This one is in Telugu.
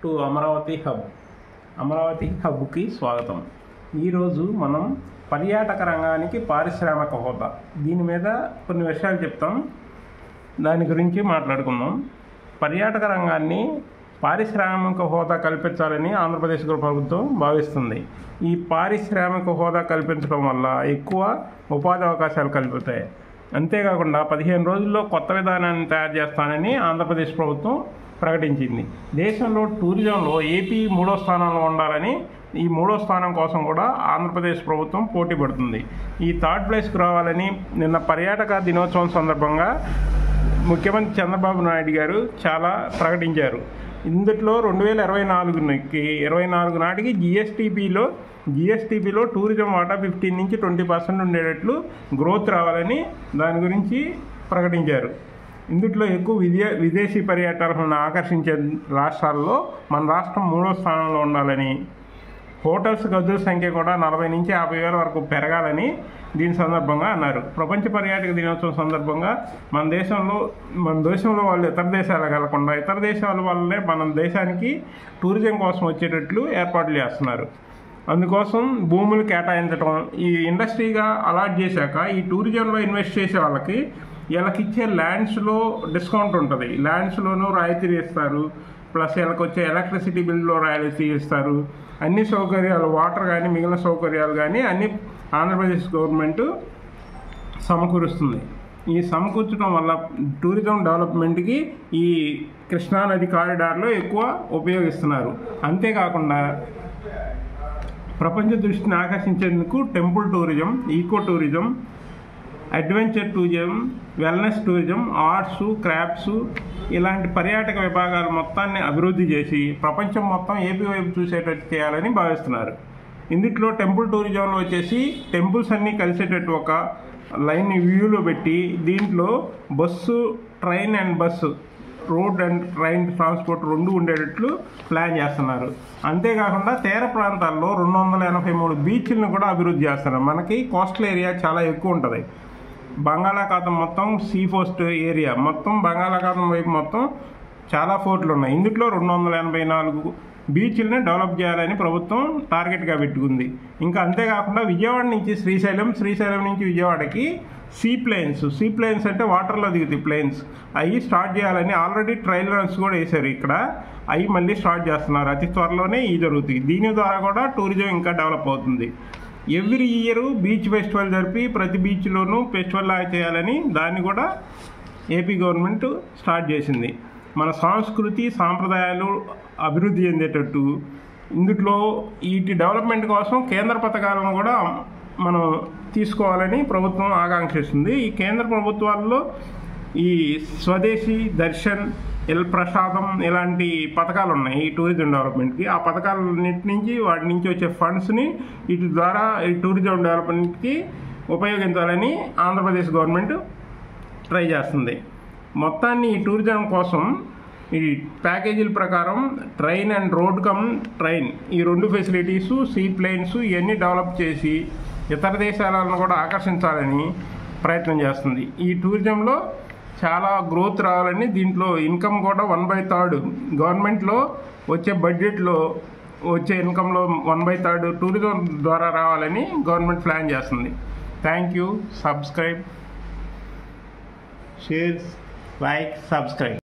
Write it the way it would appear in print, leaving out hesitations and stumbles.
టు అమరావతి హబ్కి స్వాగతం. ఈరోజు మనం పర్యాటక రంగానికి పారిశ్రామిక హోదా దీని మీద కొన్ని విషయాలు చెప్తాం. దాని గురించి మాట్లాడుకుందాం. పర్యాటక రంగాన్ని పారిశ్రామిక హోదా కల్పించాలని ఆంధ్రప్రదేశ్ ప్రభుత్వం భావిస్తుంది. ఈ పారిశ్రామిక హోదా కల్పించడం వల్ల ఎక్కువ ఉపాధి అవకాశాలు కలుగుతాయి. అంతేకాకుండా 15 రోజుల్లో కొత్త విధానాన్ని తయారు చేస్తానని ఆంధ్రప్రదేశ్ ప్రభుత్వం ప్రకటించింది. దేశంలో టూరిజంలో ఏపీ 3వ స్థానంలో ఉండాలని, ఈ 3వ స్థానం కోసం కూడా ఆంధ్రప్రదేశ్ ప్రభుత్వం పోటీ పడుతుంది. ఈ థర్డ్ ప్లేస్కు రావాలని నిన్న పర్యాటక దినోత్సవం సందర్భంగా ముఖ్యమంత్రి చంద్రబాబు నాయుడు గారు చాలా ప్రకటించారు. ఇందులో 2024 నాటికి జిఎస్టీపీలో టూరిజం వాటా 15 నుంచి 20% ఉండేటట్లు గ్రోత్ రావాలని దాని గురించి ప్రకటించారు. ఇందులో ఎక్కువ విదేశీ పర్యాటకులను ఆకర్షించే రాష్ట్రాల్లో మన రాష్ట్రం 3వ స్థానంలో ఉండాలని, హోటల్స్ గదుల సంఖ్య కూడా 40 నుంచి 50 వేల వరకు పెరగాలని దీని సందర్భంగా అన్నారు. ప్రపంచ పర్యాటక దినోత్సవం సందర్భంగా మన దేశంలో వాళ్ళు ఇతర దేశాలకు వెళ్లకుండా ఇతర దేశాల వల్లనే మన దేశానికి టూరిజం కోసం వచ్చేటట్లు ఏర్పాట్లు చేస్తున్నారు. అందుకోసం భూములు కేటాయించడం, ఈ ఇండస్ట్రీగా అలాట్ చేశాక ఈ టూరిజంలో ఇన్వెస్ట్ చేసే వాళ్ళకి వీళ్ళకి ఇచ్చే ల్యాండ్స్లో డిస్కౌంట్ ఉంటుంది. ల్యాండ్స్లోనూ రాయితీ ఇస్తారు. ప్లస్ వీళ్ళకి వచ్చే ఎలక్ట్రిసిటీ బిల్లో రాయితీ ఇస్తారు. అన్ని సౌకర్యాలు, వాటర్ కానీ మిగిలిన సౌకర్యాలు కానీ అన్ని ఆంధ్రప్రదేశ్ గవర్నమెంట్ సమకూరుస్తుంది. ఈ సమకూర్చడం వల్ల టూరిజం డెవలప్మెంట్కి ఈ కృష్ణానది కారిడార్లో ఎక్కువ ఉపయోగిస్తున్నారు. అంతేకాకుండా ప్రపంచ దృష్టిని ఆకర్షించేందుకు temple tourism, eco tourism, adventure tourism, wellness tourism, arts, crafts ఇలాంటి పర్యాటక విభాగాలు మొత్తాన్ని అభివృద్ధి చేసి ప్రపంచం మొత్తం ఏపీ వైపు చూసేటట్టు చేయాలని భావిస్తున్నారు. ఇందులో టెంపుల్ టూరిజంలో వచ్చేసి టెంపుల్స్ అన్నీ కలిసేటట్టు ఒక లైన్ వ్యూలో పెట్టి దీంట్లో bus, train and bus, road and train transport 2 ఉండేటట్లు ప్లాన్ చేస్తున్నారు. అంతేకాకుండా తీర ప్రాంతాల్లో 283 బీచ్లను కూడా అభివృద్ధి చేస్తున్నారు. మనకి కోస్టల్ ఏరియా చాలా ఎక్కువ ఉంటుంది. బంగాళాఖాతం మొత్తం సీ కోస్ట్ ఏరియా మొత్తం బంగాళాఖాతం వైపు మొత్తం చాలా ఫోర్ట్లు ఉన్నాయి. ఇందులో 284 బీచ్లని డెవలప్ చేయాలని ప్రభుత్వం టార్గెట్గా పెట్టుకుంది. ఇంకా అంతేకాకుండా విజయవాడ నుంచి శ్రీశైలం నుంచి విజయవాడకి సీ ప్లేన్స్ అంటే వాటర్లో దిగుతాయి ప్లేన్స్, అవి స్టార్ట్ చేయాలని ఆల్రెడీ ట్రయల్ రన్స్ కూడా వేశారు. ఇక్కడ అవి మళ్ళీ స్టార్ట్ చేస్తున్నారు. అతి త్వరలోనే ఇవి జరుగుతాయి. దీని ద్వారా కూడా టూరిజం ఇంకా డెవలప్ అవుతుంది. ఎవ్రీ ఇయర్ బీచ్ ఫెస్టివల్ జరిపి ప్రతి బీచ్లోనూ ఫెస్టివల్ లాగా చేయాలని దాన్ని కూడా ఏపీ గవర్నమెంట్ స్టార్ట్ చేసింది. మన సంస్కృతి సాంప్రదాయాలు అభివృద్ధి చెందేటట్టు ఇందులో వీటి డెవలప్మెంట్ కోసం కేంద్ర పథకాలను కూడా మనం తీసుకోవాలని ప్రభుత్వం ఆకాంక్షిస్తుంది. ఈ కేంద్ర ప్రభుత్వాల్లో ఈ స్వదేశీ దర్శన్, ప్రసాదం ఇలాంటి పథకాలు ఉన్నాయి ఈ టూరిజం డెవలప్మెంట్కి. ఆ పథకాలన్నింటి వాటి నుంచి వచ్చే ఫండ్స్ని వీటి ద్వారా ఈ టూరిజం డెవలప్మెంట్కి ఉపయోగించాలని ఆంధ్రప్రదేశ్ గవర్నమెంట్ ట్రై చేస్తుంది. మొత్తాన్ని ఈ టూరిజం కోసం ఈ ప్యాకేజీల ప్రకారం ట్రైన్ అండ్ రోడ్ ట్రైన్ ఈ 2 ఫెసిలిటీస్, సీ ప్లేన్స్ ఇవన్నీ డెవలప్ చేసి ఇతర దేశాలను కూడా ఆకర్షించాలని ప్రయత్నం చేస్తుంది. ఈ టూరిజంలో చాలా గ్రోత్ రావాలని, దీంట్లో ఇన్కమ్ కూడా 1/3 గవర్నమెంట్లో వచ్చే బడ్జెట్లో వచ్చే ఇన్కంలో 1/3 టూరిజం ద్వారా రావాలని గవర్నమెంట్ ప్లాన్ చేస్తుంది. Thank you. Subscribe, share, like, subscribe.